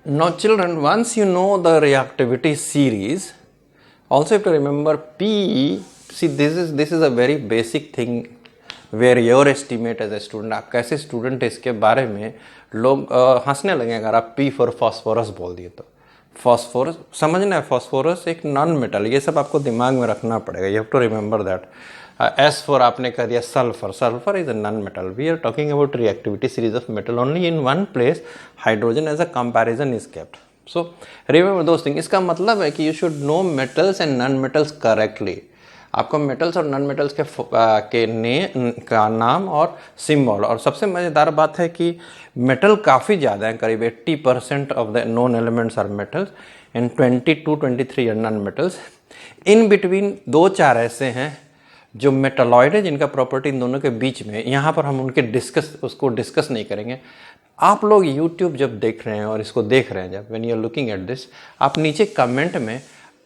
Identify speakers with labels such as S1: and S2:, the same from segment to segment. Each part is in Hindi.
S1: Now children, once you know the reactivity series, also you have to remember P. See, this is a very basic thing where your estimate as a student, आप कैसे स्टूडेंट है इसके बारे में लोग हंसने लगे अगर आप P फॉर फॉस्फोरस बोल दिए तो। फॉस्फोरस समझना है, फॉस्फोरस एक नॉन मेटल, ये सब आपको दिमाग में रखना पड़ेगा, you have to remember that. As for आपने कह दिया sulphur, sulphur is a non metal. We are talking about reactivity series of metal only in one place, hydrogen as a comparison is kept. So remember दोस्त, इसका मतलब है कि you should know metals and non metals correctly. आपको मेटल्स और नॉन मेटल्स का नाम और सिंबल। और सबसे मज़ेदार बात है कि मेटल काफ़ी ज़्यादा है, करीब 80% of the known elements are metals and 22-23 are non metals. In between 2-4 ऐसे हैं जो मेटलॉइड है जिनका प्रॉपर्टी इन दोनों के बीच में, यहाँ पर हम उनके उसको डिस्कस नहीं करेंगे। आप लोग YouTube जब देख रहे हैं और इसको देख रहे हैं, जब when you are looking at this, आप नीचे कमेंट में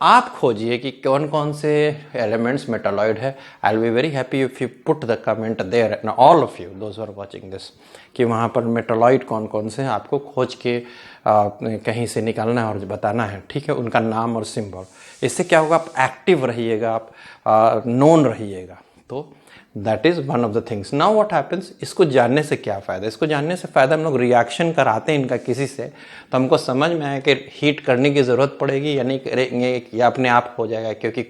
S1: आप खोजिए कि कौन कौन से एलिमेंट्स मेटालॉइड है। I will be very happy if you put the comment there, all of you those are watching this, कि वहाँ पर मेटालॉइड कौन कौन से हैं आपको खोज के कहीं से निकालना है और बताना है, ठीक है, उनका नाम और सिंबल। इससे क्या होगा, आप एक्टिव रहिएगा, आप नोन रहिएगा। तो that is one of the things. Now what happens, इसको जानने से क्या फ़ायदा? इसको जानने से फ़ायदा, हम लोग रिएक्शन कराते हैं इनका किसी से, तो हमको समझ में आया कि हीट करने की ज़रूरत पड़ेगी या नहीं करेंगे, या अपने आप हो जाएगा, क्योंकि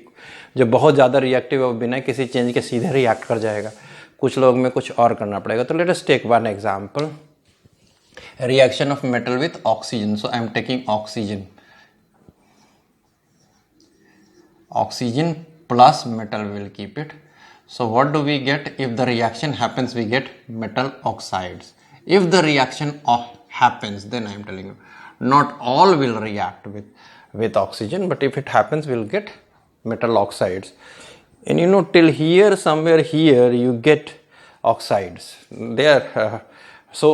S1: जो बहुत ज़्यादा रिएक्टिव है वो बिना किसी चेंज के सीधे रिएक्ट कर जाएगा। कुछ लोग में कुछ और करना पड़ेगा। तो let us take one example, reaction of metal with oxygen. So I am taking oxygen, oxygen plus metal will keep it. So what do we get? If the reaction happens, we get metal oxides. If the reaction happens, then I am telling you, not all will react with oxygen, but if it happens, we'll get metal oxides. And you know, till here, somewhere here, you get oxides. They are so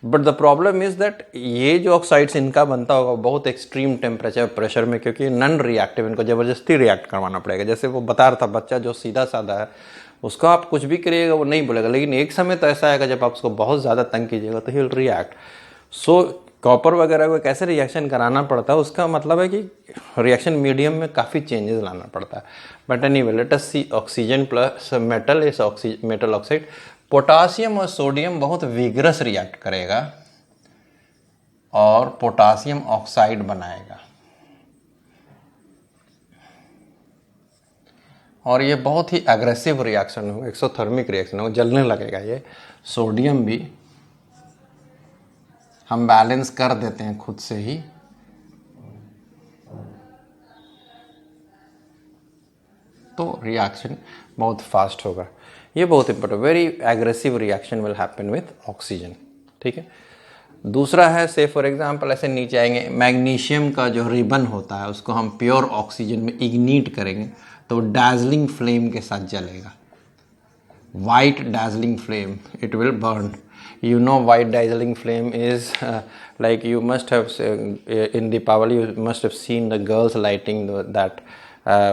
S1: but the problem is that ये जो ऑक्साइड्स इनका बनता होगा बहुत एक्सट्रीम टेम्परेचर प्रेशर में, क्योंकि नॉन रिएक्टिव, इनको ज़बरदस्ती रिएक्ट करवाना पड़ेगा। जैसे वो बता रहा था बच्चा जो सीधा साधा है, उसको आप कुछ भी करिएगा वो नहीं बोलेगा, लेकिन एक समय तो ऐसा आएगा जब आप उसको बहुत ज़्यादा तंग कीजिएगा तो he will react. So copper वगैरह को कैसे रिएक्शन कराना पड़ता है, उसका मतलब है कि रिएक्शन मीडियम में काफ़ी चेंजेस लाना पड़ता है। But anyway, let us see oxygen plus metal is metal oxide. Potassium और सोडियम बहुत विगरस रिएक्ट करेगा और पोटासियम ऑक्साइड बनाएगा, और ये बहुत ही एग्रेसिव रिएक्शन होगा, एक्सोथर्मिक रिएक्शन होगा, जलने लगेगा ये। सोडियम भी हम बैलेंस कर देते हैं खुद से ही, तो रिएक्शन बहुत फास्ट होगा। ये बहुत important, very aggressive reaction will happen with oxygen, ठीक है। दूसरा है, से फॉर एग्जांपल ऐसे नीचे आएंगे, मैग्नीशियम का जो रिबन होता है उसको हम प्योर ऑक्सीजन में इग्नीट करेंगे तो डैजलिंग फ्लेम के साथ जलेगा, white dazzling flame, it will burn. You know, white dazzling flame is like you must have in Deepavali, you must have seen the girls lighting that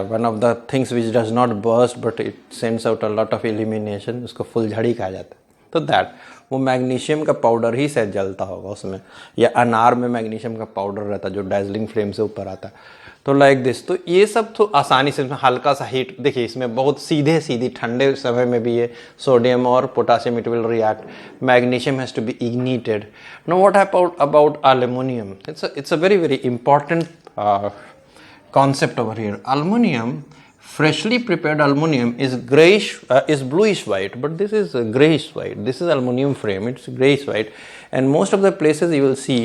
S1: one of the things which does not burst but it sends out a lot of illumination, उसको फुलझड़ी कहा जाता है। तो दैट वो मैग्नीशियम का पाउडर ही शायद जलता होगा उसमें, या अनार में मैग्नीशियम का पाउडर रहता है जो डैजलिंग फ्लेम से ऊपर आता है। तो लाइक दिस, तो ये सब तो आसानी से, इसमें हल्का सा हीट, देखिए इसमें बहुत सीधी ठंडे समय में भी ये सोडियम और potassium it will react, magnesium has to be ignited. No what about aluminium, it's a very very important concept over here. Aluminum, freshly prepared aluminum is grayish, is bluish white, but this is grayish white. This is aluminum frame, it's grayish white, and most of the places you will see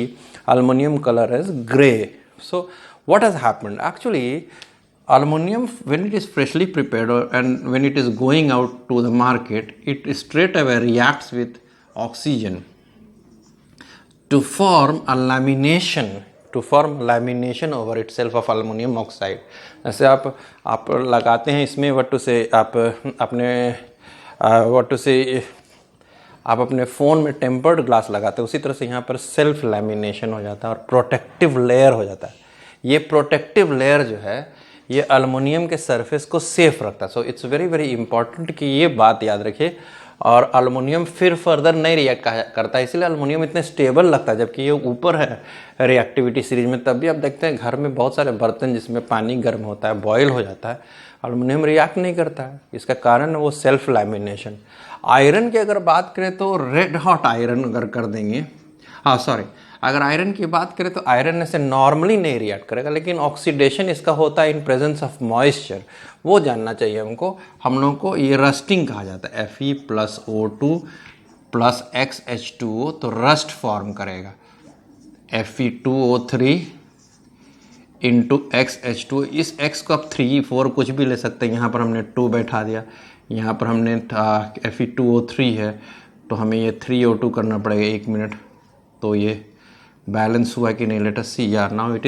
S1: aluminum color as gray. So what has happened? Actually, aluminum, when it is freshly prepared and when it is going out to the market, it straight away reacts with oxygen to form a lamination, to form lamination over itself of aluminum oxide. जैसे आप लगाते हैं इसमें आप अपने फ़ोन में टेम्पर्ड ग्लास लगाते हैं, उसी तरह से यहाँ पर सेल्फ लैमिनेशन हो जाता है और प्रोटेक्टिव लेयर हो जाता है। ये प्रोटेक्टिव लेयर जो है ये अल्युमिनियम के सरफेस को सेफ रखता है। So it's very very important कि ये बात याद रखिए। और अल्युमिनियम फिर फर्दर नहीं रिएक्ट करता है, इसलिए अल्युमिनियम इतने स्टेबल लगता है, जबकि ये ऊपर है रिएक्टिविटी सीरीज में। तब भी आप देखते हैं घर में बहुत सारे बर्तन जिसमें पानी गर्म होता है, बॉयल हो जाता है, अल्युमिनियम रिएक्ट नहीं करता है। इसका कारण है वो सेल्फ लैमिनेशन। आयरन की अगर बात करें तो रेड हॉट आयरन अगर कर देंगे, अगर आयरन की बात करें तो आयरन ऐसे नॉर्मली नहीं रिएक्ट करेगा, लेकिन ऑक्सीडेशन इसका होता है इन प्रेजेंस ऑफ मॉइस्चर, वो जानना चाहिए हमको। हम लोग को ये रस्टिंग कहा जाता है, Fe+O2 + XH2O, तो रस्ट फॉर्म करेगा Fe2O3 × XH2। इस X को आप 3, 4 कुछ भी ले सकते हैं। यहाँ पर हमने 2 बैठा दिया, यहाँ पर हमने Fe2O3 है, तो हमें ये 3O2 करना पड़ेगा 1 मिनट, तो ये बैलेंस हुआ कि नहीं, लेट अस सी। या now it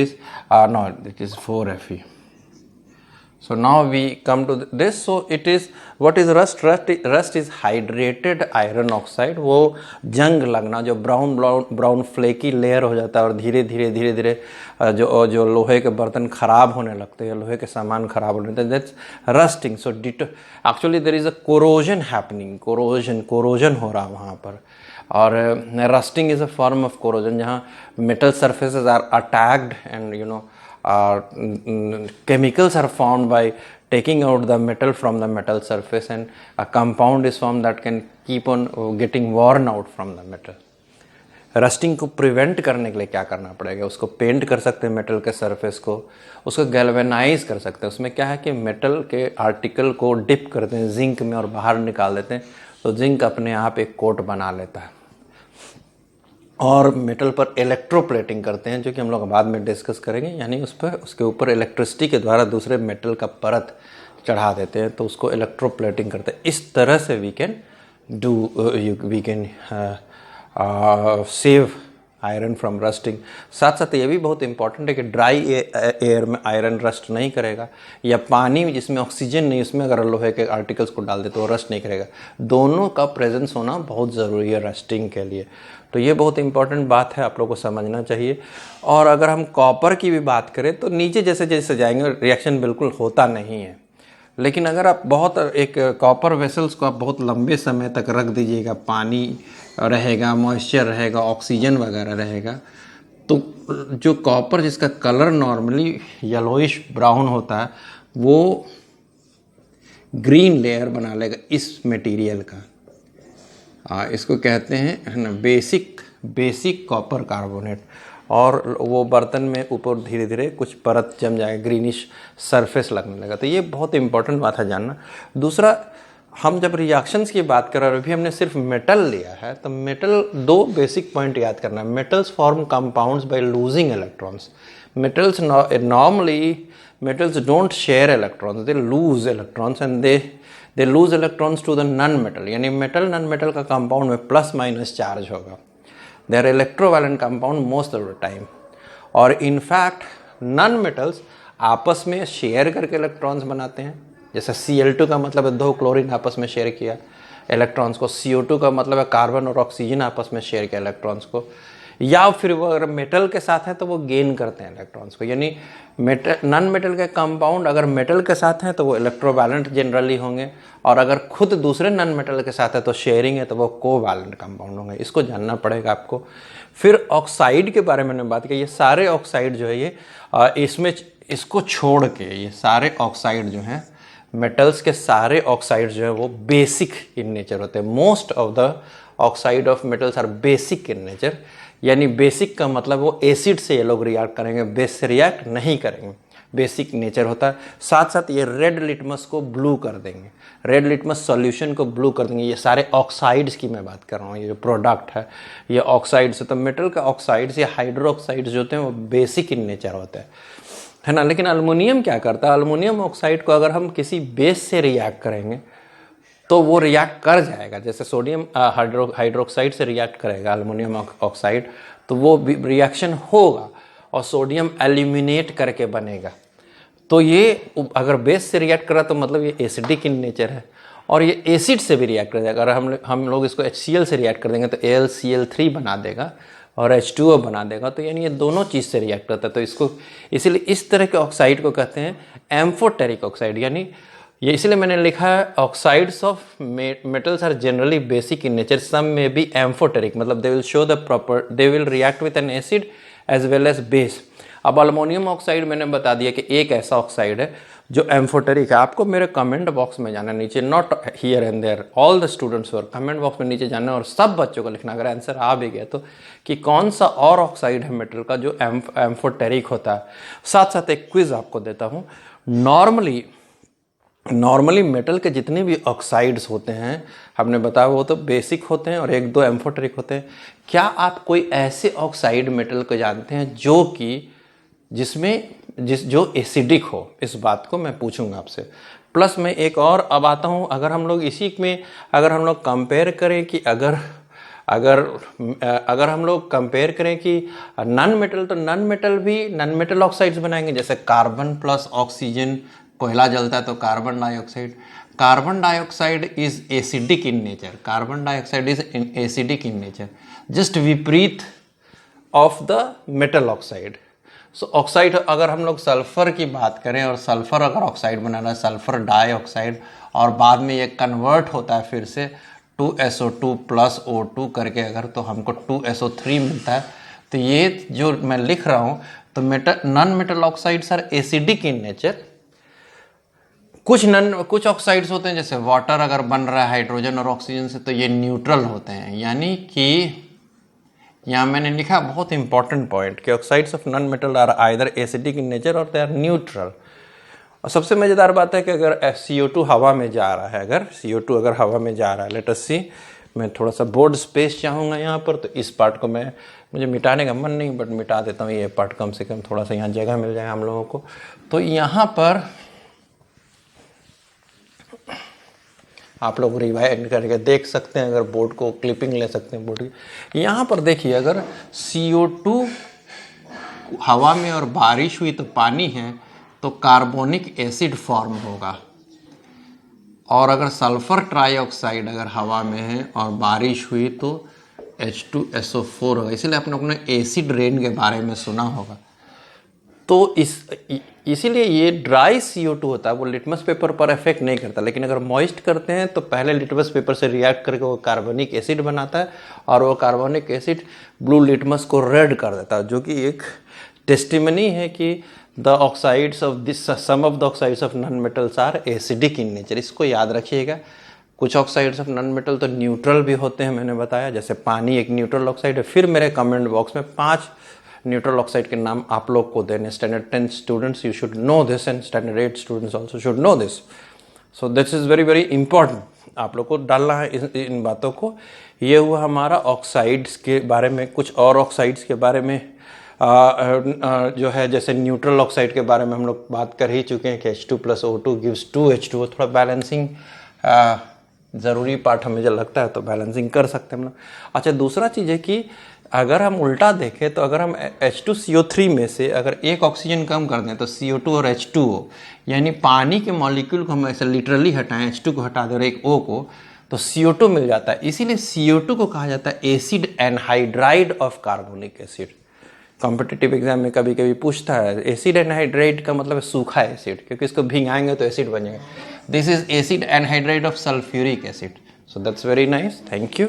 S1: is 4Fe। So now we come to this. So it is, what is rust? Rust is hydrated iron oxide। वो जंग लगना, जो ब्राउन फ्लेकी लेयर हो जाता है और धीरे धीरे जो लोहे के बर्तन खराब होने लगते हैं, लोहे के सामान खराब होने लगते हैं, that's rusting. So actually there is a corrosion happening, corrosion हो रहा वहाँ पर। और rusting is a form of corrosion, जहाँ metal surfaces are attacked and chemicals are formed by taking out the metal from the metal surface, and a compound is formed that can keep on getting worn out from the metal। Rusting को प्रिवेंट करने के लिए क्या करना पड़ेगा? उसको पेंट कर सकते हैं मेटल के सरफेस को, उसको गैल्वेनाइज कर सकते हैं। उसमें क्या है कि मेटल के आर्टिकल को डिप करते हैं जिंक में और बाहर निकाल देते हैं, तो जिंक अपने आप एक कोट बना लेता है। और मेटल पर इलेक्ट्रोप्लेटिंग करते हैं, जो कि हम लोग बाद में डिस्कस करेंगे, यानी उसके ऊपर इलेक्ट्रिसिटी के द्वारा दूसरे मेटल का परत चढ़ा देते हैं, तो उसको इलेक्ट्रोप्लेटिंग करते हैं। इस तरह से we can save iron from rusting. साथ साथ ये भी बहुत इंपॉर्टेंट है कि ड्राई एयर में आयरन रस्ट नहीं करेगा, या पानी जिसमें ऑक्सीजन नहीं, उसमें अगर लोहे के आर्टिकल्स को डाल दे तो वो रस्ट नहीं करेगा। दोनों का प्रेजेंस होना बहुत ज़रूरी है रस्टिंग के लिए। तो ये बहुत इंपॉर्टेंट बात है, आप लोगों को समझना चाहिए। और अगर हम कॉपर की भी बात करें तो नीचे जैसे जैसे जाएंगे रिएक्शन बिल्कुल होता नहीं है, लेकिन अगर आप बहुत एक कॉपर वेसल्स को आप बहुत लंबे समय तक रख दीजिएगा, पानी रहेगा, मॉइस्चर रहेगा, ऑक्सीजन वगैरह रहेगा, तो जो कॉपर जिसका कलर नॉर्मली येलोइश ब्राउन होता है, वो ग्रीन लेयर बना लेगा इस मटेरियल का। इसको कहते हैं, है ना, बेसिक कॉपर कार्बोनेट। और वो बर्तन में ऊपर धीरे धीरे कुछ परत जम जाएगा, ग्रीनिश सरफेस लगने लगा। तो ये बहुत इंपॉर्टेंट बात है जानना। दूसरा, हम जब रिएक्शंस की बात कर रहे हैं, अभी हमने सिर्फ मेटल लिया है, तो मेटल 2 बेसिक पॉइंट याद करना है। Metals form compounds by losing electrons. metals don't share electrons, they lose electrons, and they lose electrons to the non-metal। यानी मेटल नॉन मेटल का कंपाउंड में प्लस माइनस चार्ज होगा। They are electrovalent compound most of the time. और इनफैक्ट नॉन मेटल्स आपस में शेयर करके इलेक्ट्रॉन्स बनाते हैं। जैसे Cl2 का मतलब है 2 क्लोरीन आपस में शेयर किया इलेक्ट्रॉन्स को, CO2 का मतलब है कार्बन और ऑक्सीजन आपस में शेयर किया इलेक्ट्रॉन्स को। या फिर वो अगर मेटल के साथ है तो वो गेन करते हैं इलेक्ट्रॉन्स को। यानी नॉन मेटल के कंपाउंड अगर मेटल के साथ हैं तो वो इलेक्ट्रोवैलेंट जनरली होंगे, और अगर खुद दूसरे नॉन मेटल के साथ है तो शेयरिंग है तो वो कोवैलेंट कंपाउंड होंगे। इसको जानना पड़ेगा आपको। फिर ऑक्साइड के बारे में मैंने बात की। ये सारे ऑक्साइड जो है ये इसको छोड़ के ये सारे ऑक्साइड जो हैं, मेटल्स के सारे ऑक्साइड जो है वो बेसिक इन नेचर होते हैं। Most of the oxide of metals are basic in nature. यानी बेसिक का मतलब वो एसिड से ये लोग रिएक्ट करेंगे, बेस से रिएक्ट नहीं करेंगे, बेसिक नेचर होता है। साथ साथ ये रेड लिटमस को ब्लू कर देंगे, रेड लिटमस सॉल्यूशन को ब्लू कर देंगे। ये सारे ऑक्साइड्स की मैं बात कर रहा हूँ, ये जो प्रोडक्ट है ये ऑक्साइड्स है। तो मेटल का ऑक्साइड्स या हाइड्रोक्साइड्स जो होते हैं वो बेसिक इन नेचर होते हैं, है ना। लेकिन अल्युमिनियम क्या करता है? अल्युमिनियम ऑक्साइड को अगर हम किसी बेस से रिएक्ट करेंगे तो वो रिएक्ट कर जाएगा। जैसे सोडियम हाइड्रोक्साइड से रिएक्ट करेगा अल्युमिनियम ऑक्साइड, तो वो रिएक्शन होगा और सोडियम एल्यूमिनेट करके बनेगा। तो ये अगर बेस से रिएक्ट करा तो मतलब ये एसिडिक इन नेचर है, और ये एसिड से भी रिएक्ट कर जाएगा। अगर हम लोग इसको HCl से रिएक्ट कर देंगे तो AlCl3 बना देगा और H2O बना देगा। तो यानी ये दोनों चीज़ से रिएक्ट करता है। तो इसको इसीलिए इस तरह के ऑक्साइड को कहते हैं एम्फोटेरिक ऑक्साइड। यानी ये इसलिए मैंने लिखा है oxides of metals are generally basic in nature, some may be amphoteric, मतलब they will show the proper, they will react with an acid as well as base. अब अल्मोनियम ऑक्साइड मैंने बता दिया कि एक ऐसा ऑक्साइड है जो एम्फोटेरिक है। आपको मेरे कमेंट बॉक्स में जाना नीचे, not here and there, all the students और कमेंट बॉक्स में नीचे जाना और सब बच्चों को लिखना, अगर आंसर आ भी गया तो, कि कौन सा और ऑक्साइड है मेटल का जो एम्फोटेरिक होता है। साथ साथ एक क्विज आपको देता हूँ। नॉर्मली मेटल के जितने भी ऑक्साइड्स होते हैं हमने बताया वो तो बेसिक होते हैं और एक दो एम्फोटेरिक होते हैं। क्या आप कोई ऐसे ऑक्साइड मेटल को जानते हैं जो कि जो एसिडिक हो? इस बात को मैं पूछूंगा आपसे। प्लस मैं एक और अब आता हूँ, अगर हम लोग इसी में अगर हम लोग कंपेयर करें कि अगर हम लोग कंपेयर करें कि नॉन मेटल, तो नॉन मेटल ऑक्साइड्स बनाएंगे, जैसे कार्बन प्लस ऑक्सीजन, कोयला जलता है तो carbon dioxide is acidic in nature, just विपरीत of the metal oxide. So oxide, अगर हम लोग सल्फर की बात करें और सल्फर अगर ऑक्साइड बनाना है, सल्फर डाइऑक्साइड, और बाद में ये कन्वर्ट होता है फिर से 2SO2 प्लस O2 करके, अगर तो हमको 2SO3 मिलता है। तो ये जो मैं लिख रहा हूँ, तो non metal oxides are acidic in nature. कुछ ऑक्साइड्स होते हैं जैसे वाटर अगर बन रहा है हाइड्रोजन और ऑक्सीजन से, तो ये न्यूट्रल होते हैं। यानी कि यहाँ मैंने लिखा बहुत इंपॉर्टेंट पॉइंट कि oxides of non metal are either acidic in nature और दे आर न्यूट्रल। और सबसे मज़ेदार बात है कि अगर CO2 हवा में जा रहा है, अगर CO2 अगर हवा में जा रहा है, लेट अस सी, मैं थोड़ा सा बोर्ड स्पेस चाहूँगा यहाँ पर, तो इस पार्ट को मुझे मिटाने का मन नहीं, बट मिटा देता हूँ। ये पार्ट कम से कम थोड़ा सा यहाँ जगह मिल जाए हम लोगों को। तो यहाँ पर आप लोग रिवाइंड करके देख सकते हैं, अगर बोर्ड को क्लिपिंग ले सकते हैं बोर्ड की। यहाँ पर देखिए, अगर CO2 हवा में और बारिश हुई तो पानी है, तो कार्बोनिक एसिड फॉर्म होगा। और अगर सल्फर ट्राइऑक्साइड अगर हवा में है और बारिश हुई तो H2SO4 होगा। इसलिए आप लोगों ने एसिड रेन के बारे में सुना होगा। तो इसीलिए ये ड्राई CO2 होता है, वो लिटमस पेपर पर इफेक्ट नहीं करता, लेकिन अगर मॉइस्ट करते हैं तो पहले लिटमस पेपर से रिएक्ट करके वो कार्बनिक एसिड बनाता है, और वो कार्बनिक एसिड ब्लू लिटमस को रेड कर देता है, जो कि एक टेस्टिमनी है कि the oxides of this, some of the oxides of non metals are acidic in nature. इसको याद रखिएगा। कुछ ऑक्साइड्स ऑफ नॉन मेटल तो न्यूट्रल भी होते हैं, मैंने बताया, जैसे पानी एक न्यूट्रल ऑक्साइड है। फिर मेरे कमेंट बॉक्स में 5 न्यूट्रल ऑक्साइड के नाम आप लोग को देने। Standard 10 students you should no this and standard 8 students also should know this. So this is very very important, आप लोग को डालना है इन बातों को। ये हुआ हमारा ऑक्साइड्स के बारे में। कुछ और ऑक्साइड्स के बारे में जो है, जैसे न्यूट्रल ऑक्साइड के बारे में हम लोग बात कर ही चुके हैं कि H2 + O2 गिव्स 2H2O। थोड़ा बैलेंसिंग ज़रूरी पार्ट हमें जो लगता है, तो बैलेंसिंग कर सकते हैं हम लोग। अच्छा, दूसरा चीज़ है कि अगर हम उल्टा देखें, तो अगर हम H2CO3 में से अगर एक ऑक्सीजन कम कर दें तो CO2 और H2O, यानी पानी के मॉलिक्यूल को हम ऐसे लिटरली हटाएं, H2 को हटा दें और एक O को, तो CO2 मिल जाता है। इसीलिए CO2 को कहा जाता है acid anhydride of carbonic acid. Competitive exam में कभी कभी पूछता है, एसिड एनहाइड्राइड का मतलब है सूखा एसिड, क्योंकि इसको भिंगाएंगे तो एसिड बनेगा। This is acid anhydride of sulphuric acid. So that's very nice, thank you.